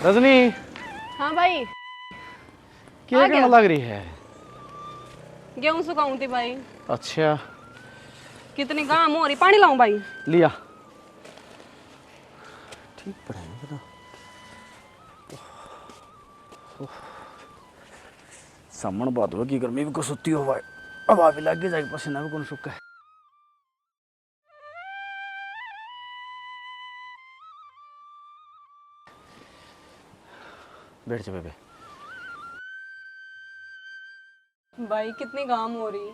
रजनी हाँ भाई। क्या गया? लग रही है? गेहूं सुखाऊं थी भाई। अच्छा कितनी काम हो रही, पानी लाऊं भाई? लिया। ठीक पड़ेगा सामन बात हो की गर्मी भी को सुती हो भाई। अब भी लग जाएगी, पसीना भी कौन सूखा है। बैठ जा बेबे। भाई कितनी काम हो रही।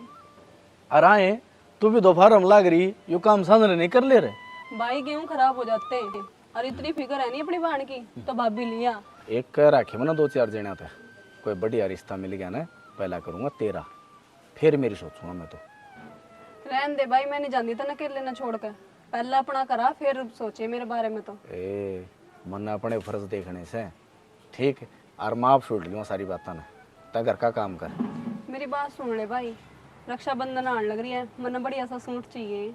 अरे तू भी दोपहर हम लाग रही, यो काम सामने नहीं कर ले रहे। भाई गेहूं खराब हो जाते हैं और इतनी फिक्र है नहीं अपनी बहन की, तो भाभी लिया। एक कह रखे ना 2-4 जने था, कोई बढ़िया रिश्ता मिल गया ना पहला करूंगा तेरा, फिर मेरी सोचूंगा मैं तो। रहन दे भाई, मैं नहीं जानती था अकेले ना छोड़ कर, पहले अपना करा फिर सोचे मेरे बारे में। तो ए मन अपने फर्ज देखने से ठीक, और माफ छूट लियो सारी बातें ने, ता घर का काम कर। मेरी बात सुन ले भाई, रक्षाबंधन आने लग रही है, मन बढ़िया सा सूट चाहिए।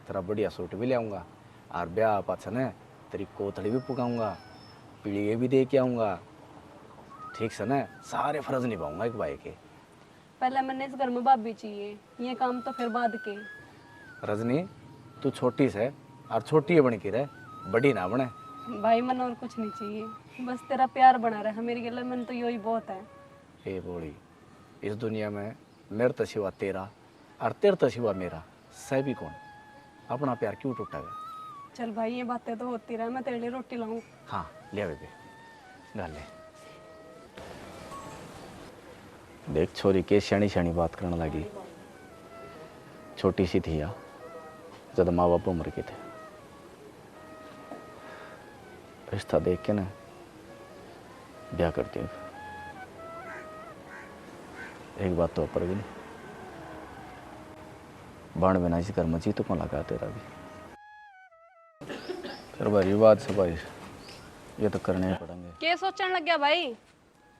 तेरा बढ़िया सूट भी ले आऊंगा, और ब्याह पाछा ने तेरी कोथड़ी भी पुकाऊंगा, पीढ़ी भी दे के आऊंगा, ठीक से ना सारे फर्ज निभाऊंगा एक भाई के। पहले मैंने इस घर में भाभी चाहिए, ये काम तो फिर बाद के। रजनी तू छोटी से और छोटी बन के रहे, बड़ी ना बने। भाई मन और कुछ नहीं चाहिए, बस तेरा प्यार बना रहा मेरे के लिए, मन तो यही बहुत है। ए बोली, इस दुनिया में मेरे तो सिवा तेरा और तेरे तो सिवा मेरा सह भी कौन, अपना प्यार क्यों टूटेगा। चल भाई ये बातें तो होती रहे, मैं तेरे लिए रोटी लाऊं। हाँ लिया बेबे, डाल ले। देख छोरी के शनी शनी बात करने लगी, छोटी सी थी या जब माँ बाप उम्र के थे, रिश्ता देख के ना ब्याह कर दिया। एक बात तो ऊपर भी नहीं, बाण बिना इसी घर मची तो कौन लगा तेरा भी। फिर भाई बात से भाई ये तो करने ही पड़ेंगे। के सोचने लग गया भाई,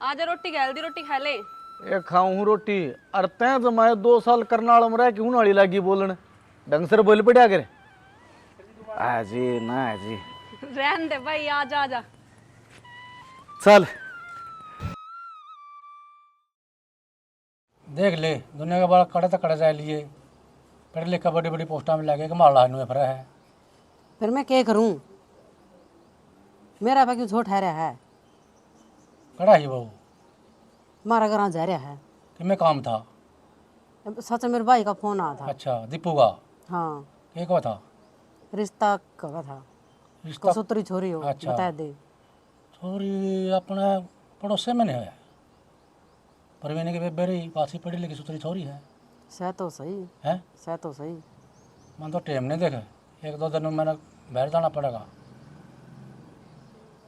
आज रोटी गैल दी, रोटी खा ले। ये खाऊं हूँ रोटी, अरे तैं जमाए 2 साल करनाल में रह के हूं नाली लागी बोलन, ढंग से बोल पड़ा करे। आ जी ना जी, रहन दे भाई, आजा आजा। चल देख ले दुनिया के बड़ा कड़े तो कड़े जाए लिए, पढ़े लिखे बड़ी बड़ी पोस्टा में लगे कमाल लाने में फिर है। फिर मैं क्या करूं, मेरा क्यों झूठ है रहा है, कड़ा ही बहू हमारा घर जा रहा है। कि मैं काम था। सच मेरे भाई का फोन आया था। अच्छा दीपू का हाँ, के को था रिश्ता कहा था, रिश्ता। कसुतरी छोरी हो। अच्छा। बता दे। छोरी अपने पड़ोसे में नहीं है, परवीन की बेबेरी पासी पढ़ी लिखी सुथरी छोरी है। सह तो सही हैं सह तो सही। मैं तो टेम नहीं देखे, 1-2 दिन में मैंने बाहर जाना पड़ेगा।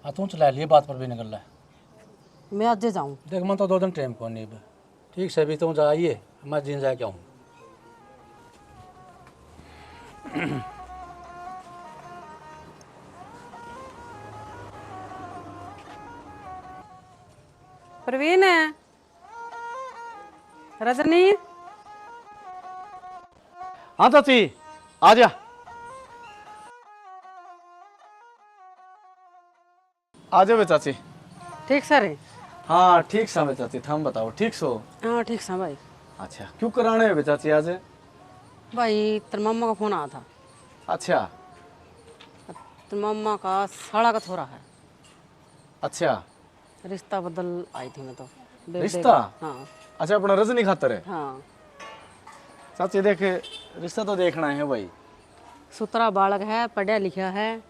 तू चला लिए बात पर भी निकल रहा है। मैं आज जाऊं। देख मैं तो 2 दिन टेम को नहीं बे। ठीक से भी तू जाइए, मैं जीन जा के आऊँ। प्रवीण, रजनी। हाँ चाची आ जा। आ जाओ चाची। ठीक सर। हाँ ठीक सा चाची, थम बताओ ठीक सो। हाँ ठीक सा भाई। अच्छा क्यों कराने है चाची आज? भाई तेरे मम्मा का फोन आया था। अच्छा तेरे मम्मा का साला का थोड़ा है, अच्छा। रिश्ता बदल आई थी मैं तो। बेबे रिश्ता? का। हाँ अच्छा अपना रजनी खातर है। हाँ। चाची देख रिश्ता तो देखना है भाई। सुतरा बालक है, पढ़ा लिखा है,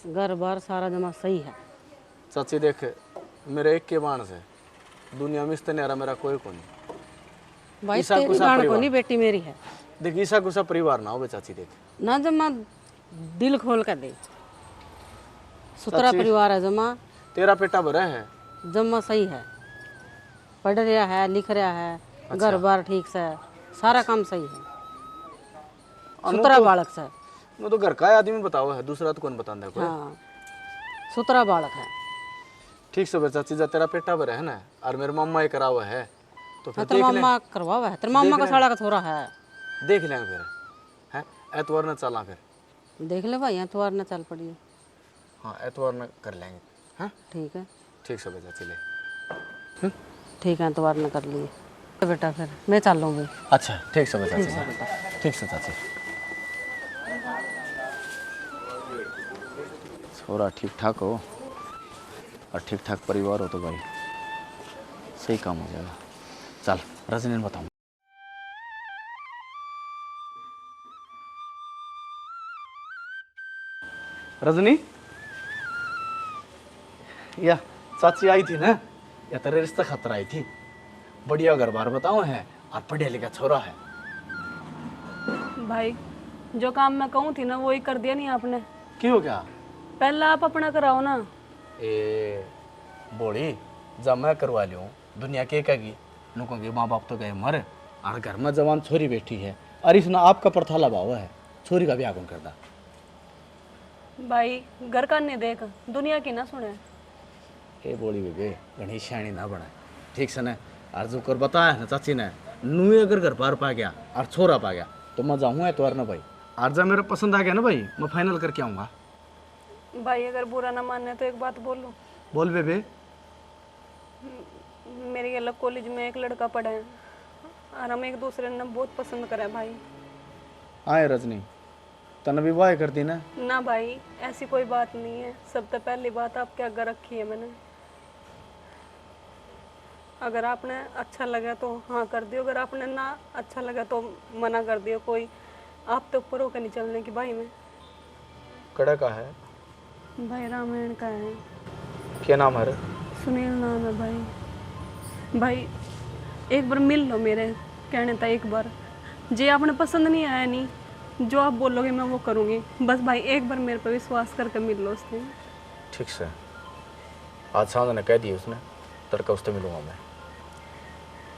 घर बार सारा जमा सही है। चाची देख मेरे एक के बाण से दुनिया में इस न्यारा मेरा कोई को नहीं। भाई ईसा तेरी कुसा बाण को परिवार। नहीं, बेटी मेरी है देख ईसा कुसा परिवार ना हो बे चाची। देख ना, जमा दिल खोल कर दे। सुतरा सच्ची। परिवार है जमा, तेरा पेटा भरा है। जमा सही है, पढ़ रहा है, लिख रहा है, घर बार ठीक से, सारा काम सही है। सुतरा बालक से। वो तो घर का आदमी बताओ है, दूसरा तो कौन बताता है कोई। हाँ सुतरा बालक है। ठीक से बे चाची, जा तेरा पेटा भरा है ना, और मेरे मम्मा ही करा हुआ है तो फिर तेरे मम्मा करवा हुआ है, तेरे मम्मा का साला का थोड़ा है। देख लेंगे फिर, हैं एतवार न चला फिर। देख ले भाई, एतवार न चल पड़ी। हाँ एतवार न कर लेंगे, हाँ ठीक है। ठीक से चाची ले। ठीक है, एतवार न कर लिए तो बेटा फिर मैं चल लूँगी। अच्छा ठीक से चाची ठीक है बेटा। ठीक से चाची। छोरा ठीक ठाक हो और ठीक ठाक परिवार हो तो भाई सही काम हो जाएगा। चल रजनी ने बताऊँ। रजनी या चाची आई थी ना, या तेरे रिश्ता खातर आई थी। बढ़िया घर बार बताओ है और पढ़िया लिखा छोरा है। भाई जो काम मैं कहूँ थी ना वही कर दिया नहीं आपने। क्यों क्या? पहले आप अपना कराओ ना। ए बोली जब मैं करवा लूँ दुनिया के कहेगी, लोगों के माँ बाप तो गए मर और घर में जवान छोरी बैठी है और इसने आपका प्रथाला भाव है, छोरी का ब्याह कौन करता? भाई घर का नहीं देख, दुनिया की ना सुने। ए बोली बेबे घनी शानी ना बना ठीक से न। और जो कर बताया है ना चाची ने, नुए अगर घर पार पा गया और छोरा पा गया तो मैं जाऊँगा एतवार ना भाई। और जब मेरा पसंद आ गया ना भाई मैं फाइनल करके आऊँगा। भाई अगर बुरा ना माने तो एक बात बोलो। बोल बेबे। मेरे अलग कॉलेज में एक लड़का पढ़ा है और हम एक दूसरे ने बहुत पसंद करा है भाई। आए रजनी तने भी वाह कर दी ना? ना भाई ऐसी कोई बात नहीं है, सबसे पहली बात आपके आगे रखी है मैंने। अगर आपने अच्छा लगा तो हाँ कर दियो, अगर आपने ना अच्छा लगा तो मना कर दियो। कोई आप तो ऊपर होकर नहीं चलने की भाई। मैं कड़ा का है भाई रामायण का है। क्या नाम है? सुनील नाम है भाई। भाई एक बार मिल लो मेरे कहने था, एक बार जे आपने पसंद नहीं आया नहीं, जो आप बोलोगे मैं वो करूँगी। बस भाई एक बार मेरे पे विश्वास करके मिल लो उसने। ठीक से आज सांझ ने कह दी उसने, तड़का उससे मिलूंगा मैं।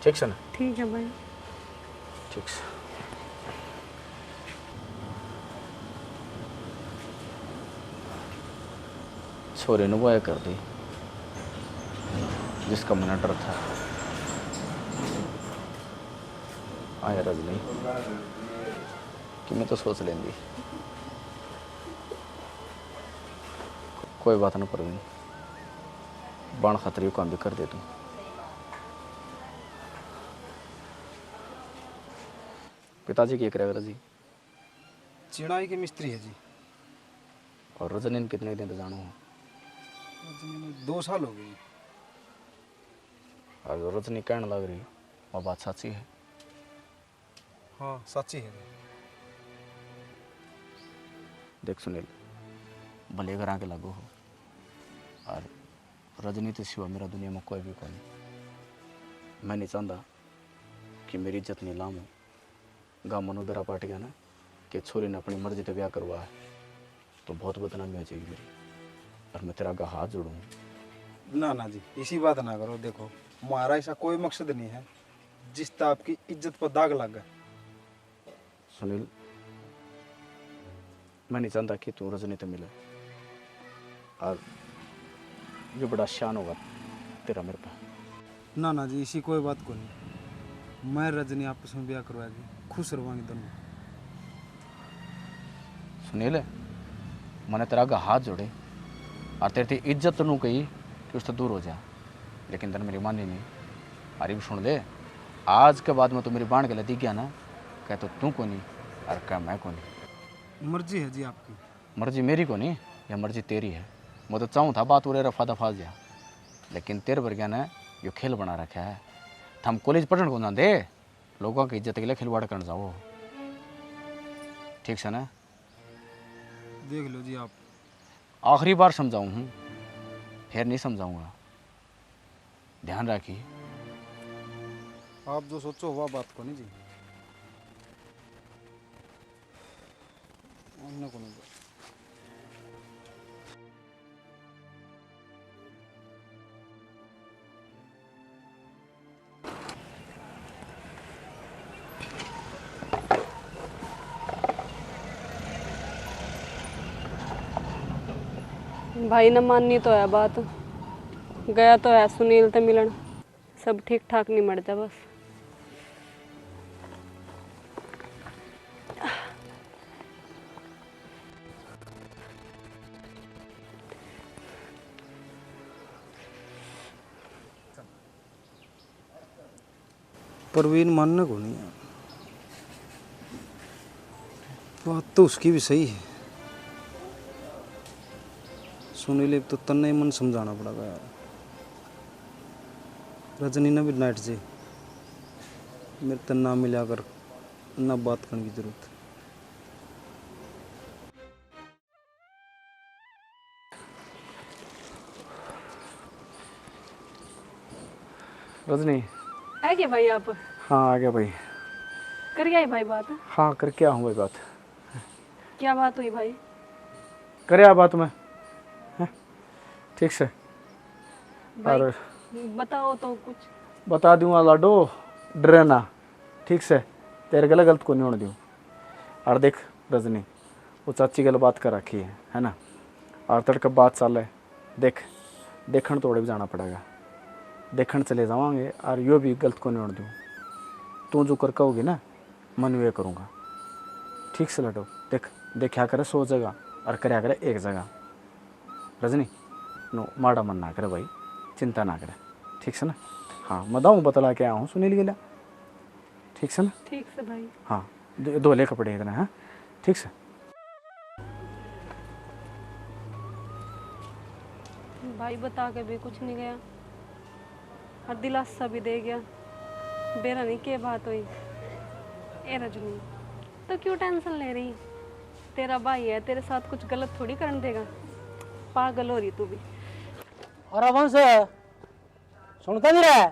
ठीक से ना? ठीक है भाई। ठीक से। छोरे ने वो कर दी जिसका मना डर था। आया रजनी कि मैं तो सोच लेंगी। कोई बात ना परवीन, बाण खतरी काम भी कर दे तू। पिताजी की करेगा जी? चिड़ाई के मिस्त्री है जी। और रजनी ने कितने दिन जानो हो? 2 साल हो गए। और रजनी कहने लग रही वो बात सच्ची है? हाँ सच्ची है। देख सुनील, भले घर आके लागू हो और रजनी तो सिवा मेरा दुनिया में कोई भी कोई नहीं। मैं नहीं चाहता कि मेरी इज्जत नीलाम हो। गाँव मनो बेरा पाट गया ना कि छोरी ने अपनी मर्जी से ब्याह करवा है तो बहुत बदनामी हो जाएगी मेरी, और मैं तेरा आगे हाथ जोड़ूँ। ना ना जी इसी बात ना करो। देखो हमारा ऐसा कोई मकसद नहीं है जिससे आपकी इज्जत पर दाग लग गया। सुनील मैं नहीं चाहता कि तू रजनी से मिले, और ये बड़ा शान होगा तेरा मेरे पास। ना ना जी इसी कोई बात को नहीं। मैं रजनी आपस में ब्याह करवाएगी, खुश रहोगे दोनों। सुनील मैंने तेरा आगे हाथ जोड़े और तेरी इज्जत नू कही कि उससे दूर हो जा, लेकिन तेने मेरी मानी नहीं। अरे भी सुन ले, आज के बाद में तो मेरी बाण के लदी गया ना, कह तो तू को नहीं और कह मैं को नहीं। मर्जी है जी आपकी। मर्जी मेरी को नहीं या मर्जी तेरी है। मैं तो चाहूँ था बात उरे रफा दफा जा, लेकिन तेरे वर्गिया ने यो खेल बना रखा है। हम कॉलेज पढ़ने को ना दे, लोगों की इज्जत के लिए खिलवाड़ करने जाओ। ठीक से ना? देख लो जी आप। आखिरी बार समझाऊँ हूँ, फिर नहीं समझाऊँगा। ध्यान रखिए। आप जो सोचो वह बात को नहीं जी। अन्य को नहीं। भाई न माननी तो है बात, गया तो है सुनील ते मिलन। सब ठीक ठाक नहीं मरता बस। परवीन मानने को नहीं है। बात तो उसकी भी सही है। सुनील तो तन्ने ही मन समझाना पड़ेगा यार। रजनी ने भी नाइट से मेरे तन ना मिला कर ना बात करने की जरूरत। रजनी। आ गए भाई आप? हाँ आ गया भाई। कर गया भाई बात? हाँ करके आऊँ भाई बात। क्या बात हुई भाई? करे आ बात में हैं? ठीक से भाई और बताओ तो कुछ। बता दूंगा लाडो, डरे ना। ठीक से तेरे गला गलत को नहीं होने दूँ। और देख रजनी, वो चाची गल बात कर रखी है ना। और तड़के बात चल है, देख देखण तोड़े भी जाना पड़ेगा। देखण चले जावांगे और यो भी गलत को नहीं होने दूँ। तू जो कर कहोगी ना मन वे करूँगा। ठीक से लाडो, देख देखा करे 100 जगह और करया करे एक जगह। रजनी नो माड़ा मन ना करे भाई, चिंता ना करे। ठीक से ना। हाँ मैं दाऊँ बतला के आया हूँ सुनील गिला। ठीक से ना। ठीक से भाई। हाँ धोले कपड़े इतना। हाँ ठीक से। भाई बता के भी कुछ नहीं गया और दिलासा भी दे गया। बेरा नहीं के बात हुई। ए रजनी तो क्यों टेंशन ले रही? तेरा भाई है, तेरे साथ कुछ गलत थोड़ी करने देगा। पागल हो रही तू भी। और वंश सुनता नहीं रहा?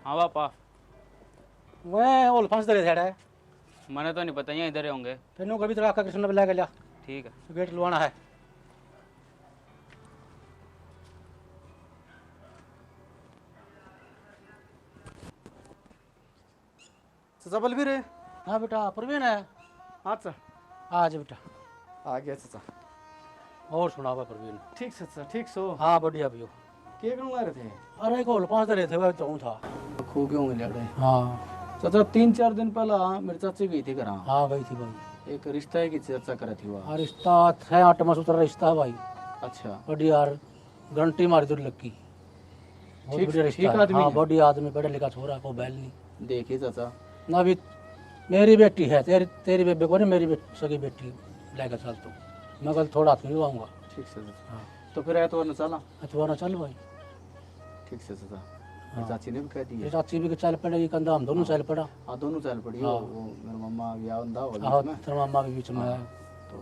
हाँ पापा। मैं ओल फंस दे रहा है। मैंने तो नहीं पता, यहाँ इधर ही होंगे। फिर नो कभी तो आका कृष्ण बुला के लिया। ठीक है। गेट लुआना है। चाचा बलबीर है? हाँ बेटा परवीन है। हाँ चाचा आज बेटा आ गया चाचा। और सुनावा परवीन। ठीक से चाचा, ठीक सो। हाँ बढ़िया भैया। के करूँगा रहे थे? अरे को ओल फंस दे रहे थे, वह तो था। खो के होंगे लड़े। हाँ चाचा 3-4 दिन पहला मेरी चाची गई थी घर। हाँ गई थी भाई। एक रिश्ता है की चर्चा करी थी वहाँ। और रिश्ता है 8 मास उतर रिश्ता है भाई। अच्छा बड़ी यार गारंटी मारी दूर लगी। बहुत ठीक- बढ़िया रिश्ता ठीक है। आदमी हाँ है। बड़ी आदमी, पढ़ा लिखा छोरा को बैल नहीं देखिए चाचा। ना भी। मेरी बेटी है, तेरी बेबे को नहीं, मेरी सगी बेटी लेकर चल तू। मैं कल थोड़ा हाथ में आऊँगा। ठीक से चाचा। हाँ तो फिर ऐतवार न चला। अतवार चल भाई। ठीक से चाचा। मेरी चाची ने भी कह दी ये है। चाची भी चल पड़ेगी, कंधा हम दोनों चल पड़ा। हाँ दोनों चल पड़ी। हाँ। वो मेरे मम्मा ब्याह बंदा हो हाँ बीच में, तेरा मामा भी बीच में है। तो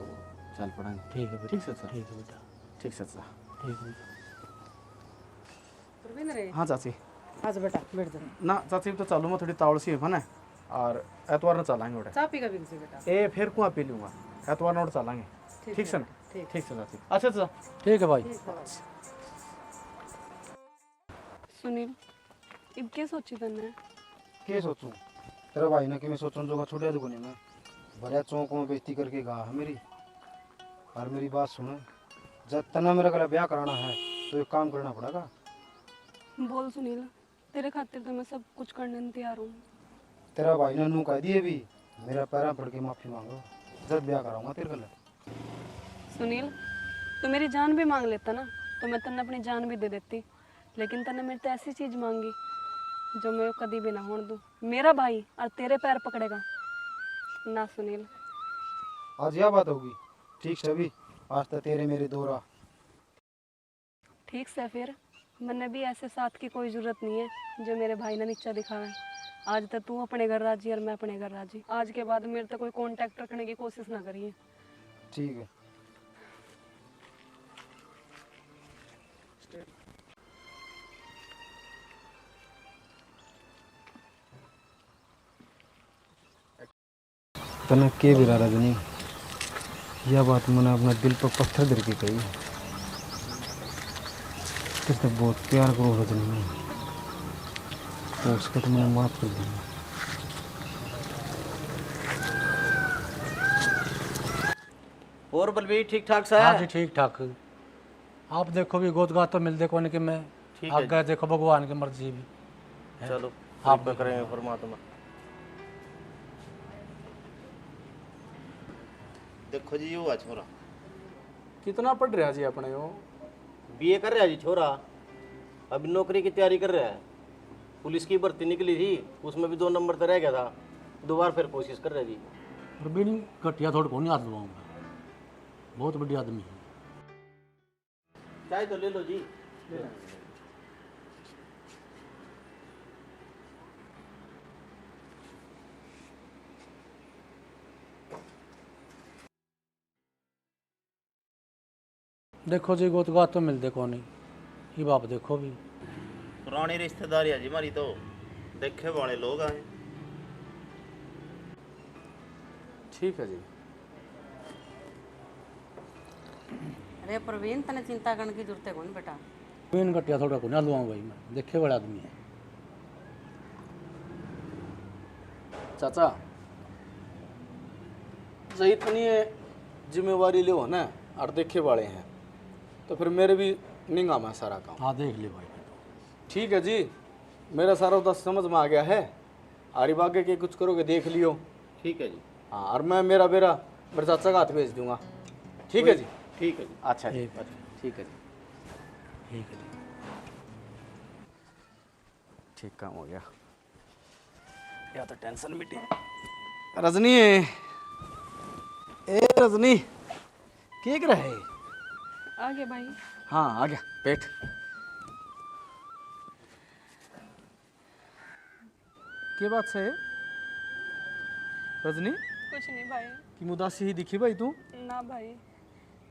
चल पड़ेंगे। ठीक है बेटा। ठीक से चाचा। ठीक है बेटा। ठीक से चाचा। ठीक है बेटा। हाँ चाची। आज बेटा बैठ जा। ना चाची तो चालू मैं थोड़ी तावड़ सी है ना। और ऐतवार न चलाएंगे उड़े। चाय पी का बिन से बेटा। ए फिर कुआं पी लूंगा। ऐतवार नोट चलाएंगे। ठीक से ना। ठीक से चाची। अच्छा चाचा। ठीक है भाई। सुनील अब क्या सोची तन्ने? के सोचूं? तेरा भाई ने कि मैं सोचूं जो का छुड़िया दुको नहीं मैं। भरिया चौक में बेइज्जती करके गा है मेरी। और मेरी बात सुनो, जब तना मेरा गला ब्याह कराना है तो एक काम करना पड़ेगा। बोल सुनील, तेरे खातिर तो मैं सब कुछ करने को तैयार हूँ। तेरा भाई ने नू कह दिए भी, मेरा पैरा पड़ के माफी मांगो। जब ब्याह कराऊंगा तेरे गले। सुनील तू मेरी जान भी मांग लेता ना तो मैं तन्ने अपनी जान भी दे देती। लेकिन तन्ने मेरे तो ऐसी चीज़ मांगी जो मैं कभी भी ना होने दूँ। मेरा भाई और तेरे पैर पकड़ेगा ना सुनील। आज यह बात होगी। ठीक से भी आज तक तेरे मेरे दोरा। ठीक से फिर मैंने भी ऐसे साथ की कोई ज़रूरत नहीं है जो मेरे भाई ने नीचा दिखाया है। आज तक तू अपने घर राजी और मैं अपने घर राजी। आज के बाद मेरे तक कोई कांटेक्ट रखने की कोशिश ना करिए। ठीक है। तना के बिरा रजनी, यह बात मैंने अपना दिल पर पत्थर धर के कही। तेरे से बहुत प्यार करो रजनी में, तो उसको तो मैंने माफ कर दिया। और बलबीर ठीक ठाक सा हाँ है? जी ठीक ठाक। आप देखो भी गोद गात तो मिलते कौन कि मैं ठीक है आगे देखो भगवान की मर्जी भी। चलो आप आप करेंगे परमात्मा। देखो जी यो आ छोरा कितना पढ़ रहा जी अपने वो? बीए कर रहा है जी छोरा, अभी नौकरी की तैयारी कर रहा है। पुलिस की भर्ती निकली थी, उसमें भी 2 नंबर तो रह गया था। दोबारा फिर कोशिश कर रहे जी। प्रवीण घटिया थोड़ा को नहीं हाथ लवाऊंगा, बहुत बड़ी आदमी है। चाय तो ले लो जी। देखो जी गोत गात तो मिलते को नहीं, ये बाप देखो भी। पुरानी रिश्तेदारी है जी हमारी, तो देखे वाले लोग आए। ठीक है जी। अरे प्रवीण तने चिंता करने की जरूरत है कौन बेटा। प्रवीण घटिया थोड़ा को नहीं हाथ लवाऊंगा भाई, मैं देखे बड़ा आदमी है। चाचा जो इतनी जिम्मेवारी ले हो ना और देखे वाले हैं, तो फिर मेरे भी निगाह में सारा काम। हाँ देख ले भाई। ठीक है जी, मेरा सारा उधर समझ में आ गया है। आरी बागे के कुछ करोगे देख लियो। ठीक है जी। हाँ, और मैं मेरा मेरे चाचा का हाथ भेज दूंगा। ठीक है जी। ठीक है जी। अच्छा जी, ठीक है। ठीक है जी। ठीक है जी। ठीक काम हो गया, या तो टेंशन मिटी। रजनी, ए रजनी, क्या कर रहा है? आगे भाई। हाँ आ गया, बैठ। क्या बात है रजनी? कुछ नहीं भाई। कि उदासी ही दिखी भाई तू? ना भाई,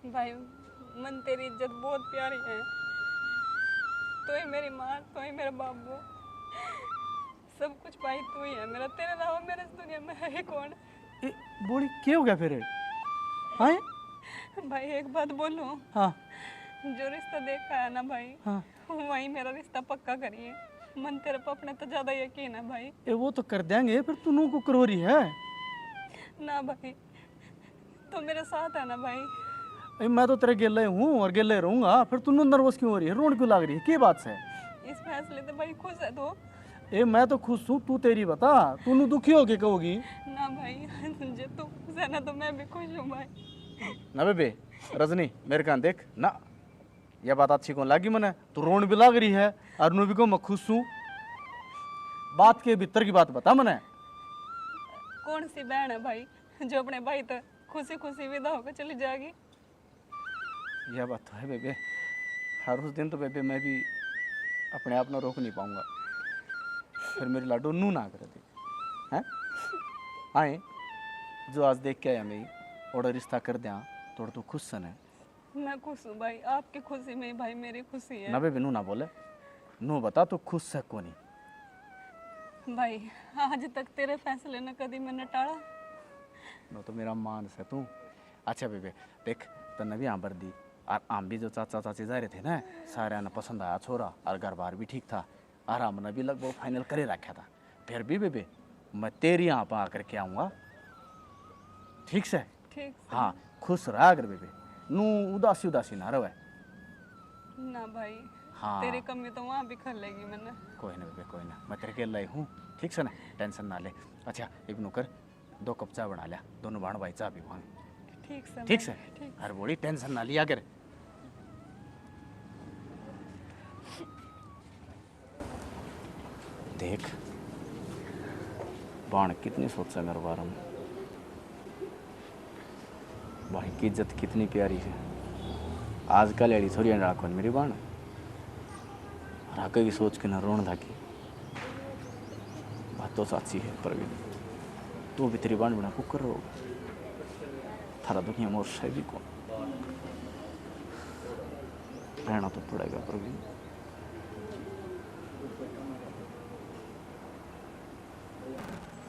भाई मन तेरी इज्जत बहुत प्यारी है। तो ही मेरी माँ, तो ही मेरा बाबू, सब कुछ भाई तू ही है मेरा। तेरे अलावा मेरे इस दुनिया में है कौन? बोली क्या हो गया फिर? हाँ भाई एक बात बोलूं, हाँ जो रिश्ता देखा है ना भाई, हाँ। वही मेरा रिश्ता पक्का करिए। मन तेरे पे अपने तो ज्यादा यकीन है भाई। वो तो कर देंगे, फिर तू नू को करवरी है ना भाई, तो मेरे साथ है ना भाई। मैं तो तेरे गेले हूँ और गेले रहूंगा, फिर तू नर्वस क्यों हो रही है, रोड क्यों लग रही है, क्या बात है? इस फैसले से भाई खुश है तो? मैं तो खुश हूँ, तू तेरी बता, तू नू दुखी होके कहोगी? ना भाई, जे तू खुश है ना तो मैं भी खुश हूँ भाई। ना बेबे रजनी, मेरे कान देख ना, यह बात अच्छी कौन लगी मने? तू रोन भी लग रही है और नू भी को मैं खुश हूँ। बात के भीतर की बात बता मने। कौन सी बहन है भाई जो अपने भाई तक खुशी खुशी विदा होकर चली जाएगी? यह बात तो है बेबे, हर उस दिन तो बेबे मैं भी अपने आप में रोक नहीं पाऊंगा, फिर मेरी लाडो नू ना करे थी हैं। आए जो आज देख के आया मैं और रिश्ता कर दिया, थोड़ा तो खुश सन है। मैं खुश हूँ भाई, आपकी खुशी में ही भाई मेरी खुशी है। ना बेबे नू ना बोले, नू बता तो खुश है कोनी? भाई आज तक तेरे फैसले न कभी मैंने टाला। नो तो मेरा मान से तू। अच्छा बेबे देख, तन्ने भी आंबर दी और आम भी जो चाचा चाची जा रहे थे ना, सारे ने पसंद आया छोरा, और घर बार भी ठीक था, आराम ने भी लगभग फाइनल करे रखा था। फिर भी बेबे मैं तेरी यहाँ पर आकर के आऊँगा, ठीक से? ठीक से। हाँ खुश रहा अगर बेबे, नू उदासी उदासी ना रहे। ना भाई, हाँ तेरी कमी तो वहाँ भी खल लेगी मैंने। कोई ना बेबे कोई ना, मैं तेरे के लाई हूँ, ठीक से ना, टेंशन ना ले। अच्छा एक नौकर 2 कप चाय बना लिया, दोनों बहन भाई चाय पीवाएंगे, ठीक से ठीक भाई, से? ठीक। हर बड़ी टेंशन ना लिया कर। देख बाण कितनी सोचा मेरे बारे में, भाई की इज्जत कितनी प्यारी है। आजकल एड़ी थोड़ी राखो मेरी बाण, राके की सोच के ना रोन धाकी। बात तो साची है प्रवीण, तू भी तेरी बाण बना कुकर रहोगा, थारा दुनिया मोर से भी कौन रहना तो पड़ेगा प्रवीण।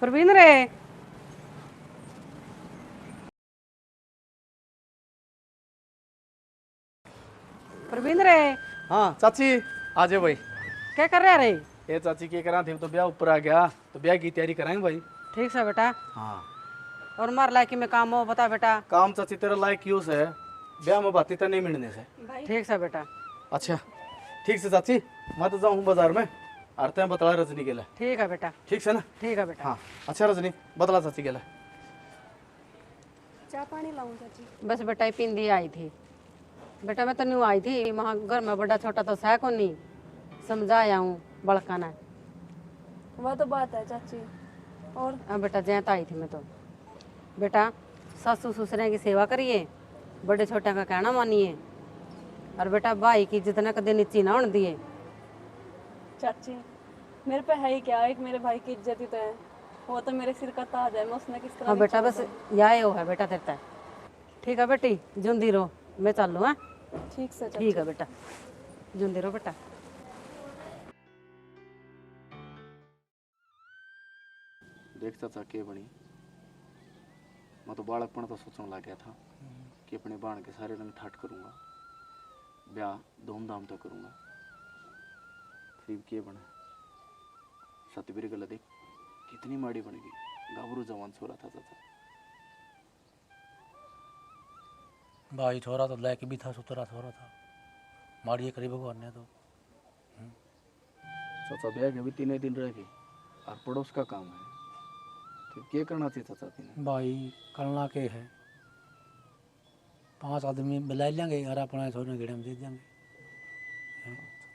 प्रवीण रे, प्रवीण रे, हाँ चाची आ जाओ भाई। क्या कर रहा रे? ये चाची क्या करा थे, तो ब्याह ऊपर आ गया, तो ब्याह की तैयारी कराएंगे भाई। ठीक से बेटा, हाँ और मार लायकी में काम हो बता बेटा। काम चाची तेरा लायक यूज है, ब्याह में बाती तो नहीं मिलने से। ठीक से बेटा। अच्छा ठीक से चाची, मैं तो जाऊँ बाजार में, आरते हैं बतला रजनी के लिए। ठीक है बेटा, ठीक से ना? ठीक है बेटा। हाँ अच्छा रजनी बतला चाची के लिए। चाय पानी लाऊं चाची? बस बेटा ही पिंदी आई थी बेटा, मैं तो न्यू आई थी वहाँ, घर में बड़ा छोटा तो सह को नहीं समझाया हूँ बड़का ने, वह तो बात है चाची। और अब बेटा जैत आई थी मैं तो बेटा सासू ससुरे की सेवा करिए, बड़े छोटे का कहना मानिए, और बेटा भाई की इज्जत ना कदे नीची ना होने दिए। चाची मेरे पे है ही क्या, एक मेरे भाई की इज्जत ही तो है, वो तो मेरे सिर का ताज है, मैं उसने किस तरह हाँ बेटा नीचा बस बताऊं? यही हो है बेटा तेरे। ठीक है बेटी, जुंदी रहो, मैं चलूँ। हाँ ठीक से चाची। ठीक है बेटा, जुंदी रहो बेटा। देख चाचा के बनी, मैं तो बालकपन तो सोचने लग गया था कि अपने बाण के सारे रंग ठाट करूंगा, ब्याह धूमधाम तो करूंगा। फिर के बना सतबीर गला देख कितनी माड़ी बन गई, गाभरू जवान छोरा था चाचा। भाई छोरा तो लायक भी था, सुतरा छोरा था, मारिए करी भगवान ने तो। चाचा ब्याह के भी 3 दिन रह गए और पड़ोस का काम है, फिर क्या करना चाहिए चाचा तीन? भाई करना के है, 5 आदमी बुला लेंगे और अपना छोरे घेड़े में दे देंगे।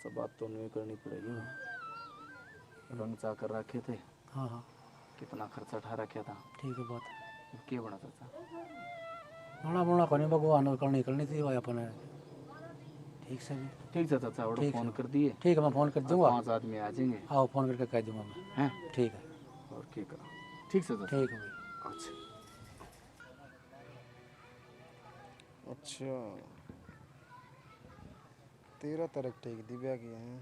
चाचा बात तो नहीं करनी पड़ेगी, रंग चाकर रखे थे, हाँ हाँ कितना खर्चा उठा रखा था, ठीक है बात। फिर क्या बना चाचा? बना बना करनी भगवान और करनी थी भाई अपने, ठीक से भी। ठीक है चाचा, और ठीक फोन है। कर दिए, ठीक है मैं फ़ोन कर दूंगा, 5 आदमी आ जाएंगे। आओ फ़ोन करके कह दूंगा मैं। हैं ठीक है और क्या करा? ठीक से चाचा। ठीक है भाई। अच्छा अच्छा, तेरा तरक टेक दी ब्याह किया है।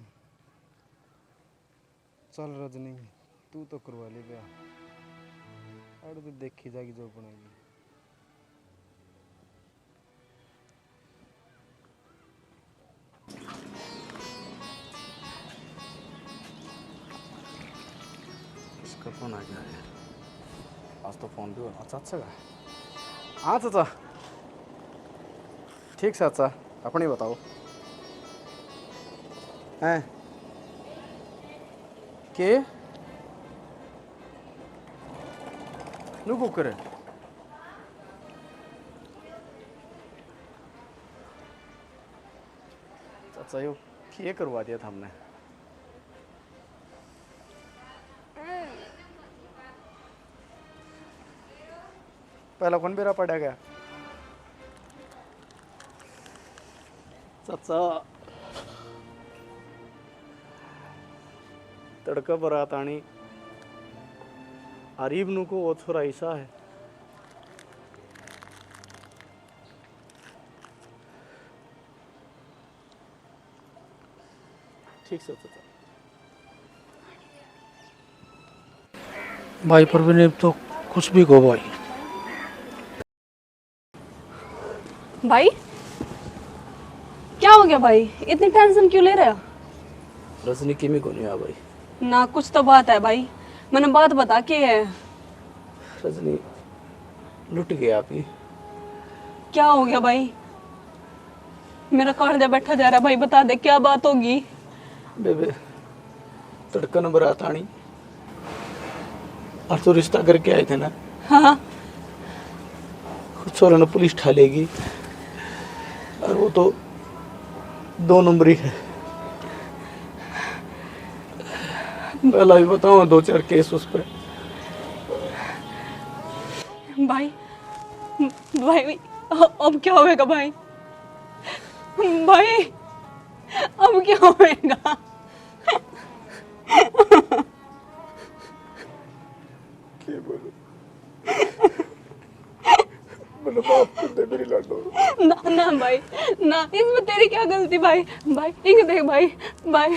चल रजनी, तू तो करवा ले ब्याह, और तो देखी जाएगी जो बनेगी। इसका फोन आ गया है, आज तो फोन भी होना चाचा का। हाँ चाचा, ठीक से चाचा, अपनी बताओ। हैं के नुकू करे चाचा, यो ये करवा दिया था हमने। पहला कौन बेरा पड़ा गया चाचा? तड़का बरात आनी अरीब नु को वो थोड़ा ऐसा है, ठीक से चाचा। भाई परवीन तो कुछ भी कहो भाई। भाई क्या हो गया भाई, इतनी टेंशन क्यों ले रहे हो? रजनी की में कौन है भाई? ना कुछ तो बात है भाई, मैंने बात बता के है। रजनी लुट गया आप ही। क्या हो गया भाई? मेरा कांधा बैठा जा रहा है भाई, बता दे क्या बात होगी? बेबे तड़कन बरात आनी और तो रिश्ता करके आए थे ना, हाँ छोरा ने पुलिस ठा लेगी, और वो तो 2 नंबरी है। पहला भी बताऊँ 2-4 केस उस पर। भाई भाई अब क्या होएगा भाई? भाई अब क्या होएगा? क्या बोलूं? मैंने माफ कर दे मेरी लाडो। ना ना भाई ना, इसमें तेरी क्या गलती भाई? भाई इंग देख भाई, भाई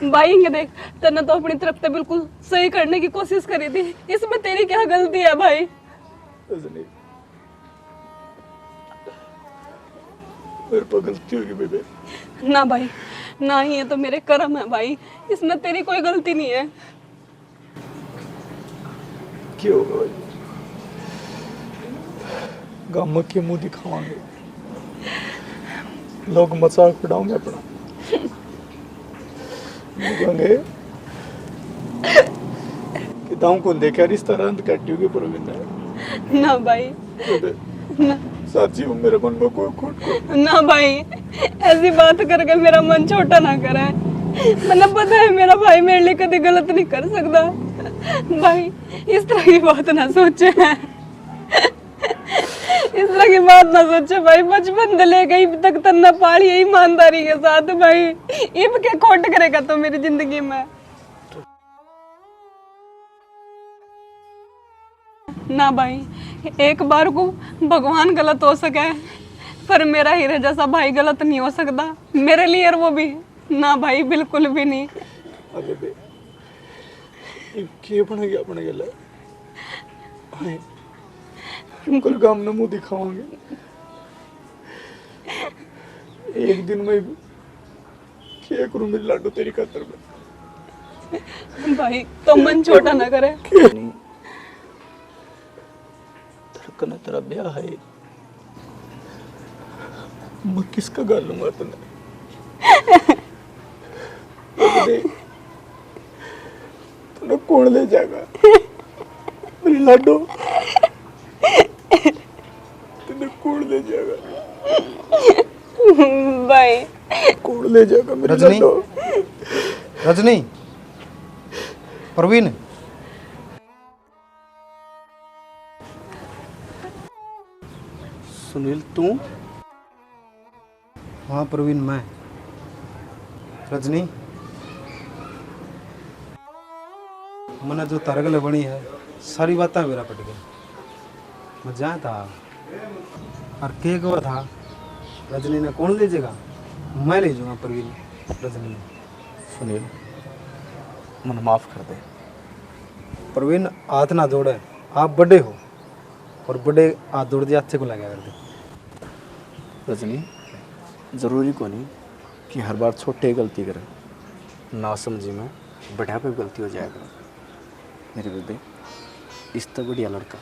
भाई इंग देख, तन्ने तो अपनी तरफ से बिल्कुल सही करने की कोशिश करी थी, इसमें तेरी क्या गलती है भाई? रजनी मेरे पर गलती होगी बेबे। ना भाई ना, ही ये तो मेरे कर्म है भाई, इसमें तेरी कोई गलती नहीं है। क्या होगा भाई? गाँव में के मुंह दिखावांगे, लोग मजाक उड़ाओगे अपना, कहेंगे कि दाऊ को देखा रिश्ता रंद काटी होगी परवीन ने। ना भाई ना, साची वो मेरे मन में कोई खोट को। ना भाई ऐसी बात करके मेरा मन छोटा ना करे, मैंने पता है मेरा भाई मेरे लिए कभी गलत नहीं कर सकता। भाई इस तरह की बात ना सोचे, इस तरह की बात ना सोचे भाई। बचपन से लेकर अब तक तन्ना पाली है ईमानदारी के साथ भाई। इब क्या खोट करेगा तो मेरी जिंदगी में ना भाई। एक बार को भगवान गलत हो सके पर मेरा हीरे जैसा भाई गलत नहीं हो सकता मेरे लिए, और वो भी ना भाई, बिल्कुल भी नहीं। अबे बे के बन गया अपने गले हाय कल गाम न मुंह दिखावांगे एक दिन में क्या करूं मेरी लाडो तेरी खातर में। भाई तो मन छोटा ना करे। धड़कन तेरा ब्याह है मैं किसका गाल लूंगा तूने तूने कौन ले जाएगा मेरी लाडो, तूने कौन ले जाएगा भाई कौन ले जाएगा मेरी रजनी, लाडो। रजनी, प्रवीण, सुनील तू? हाँ प्रवीण मैं। रजनी, मैंने जो तरगल बनी है सारी बातें मेरा पट गई। मैं जहाँ था और के को था रजनी ने कौन ले जाएगा, मैं ले जाऊँगा प्रवीण। रजनी सुनील मन माफ़ कर दे। प्रवीण हाथ ना जोड़े, आप बड़े हो और बड़े हाथ जोड़ दिए अच्छे को लगा कर दे। रजनी ज़रूरी को नहीं कि हर बार छोटे गलती करे, ना समझी में बढ़िया पे गलती हो जाएगा। मेरे बेबे इस तो बढ़िया लड़का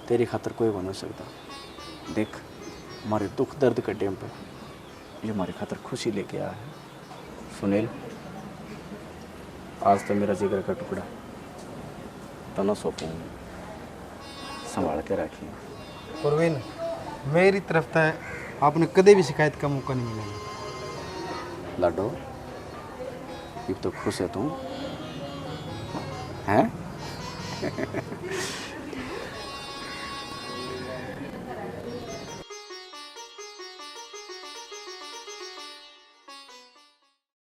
तेरी खातर कोई बन सकता। देख हमारे दुख दर्द के टाइम पे ये हमारी खातर खुशी लेके आया है। सुनील आज तो मेरा जिगर का टुकड़ा तना सौंपूंगा, संभाल के रखिए। प्रवीण मेरी तरफ से आपने कदे भी शिकायत का मौका नहीं मिलेगा। लाडो अब तो खुश है तू हैं?